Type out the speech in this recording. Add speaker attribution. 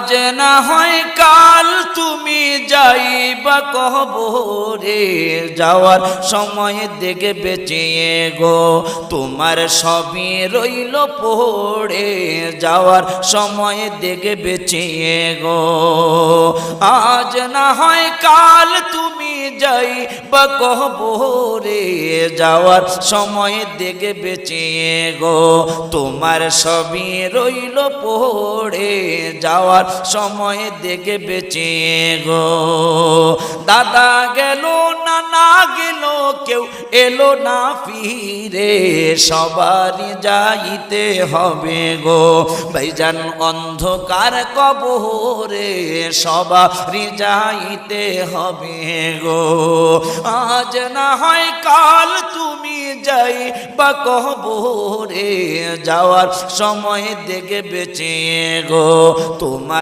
Speaker 1: আজ না হয় কাল তুমি যাইবা কবরে, যাওয়ার সময় দেখে বেঁচিয়ে গো তোমার সবই রইল পড়ে, যাওয়ার সময় দেখে বেঁচিয়ে গো। আজ না হয় কাল তুমি যাইবা কবরে, যাওয়ার সময় দেখে বেঁচিয়ে গো তোমার সবই রইল পড়ে, যাওয়ার সময় দেখে বেঁচিয়ে গো। দাদা গেল নানা গেল কেউ এলো না ফিরে, সবারই যাইতে হবে গো ভাইজান অন্ধকার কবরে, সবারই যাইতে হবে গো। আজ না হয় কাল তুমি যাইবা কবরে, যাওয়ার সময় দেখে বেঁচিয়ে গো তোমার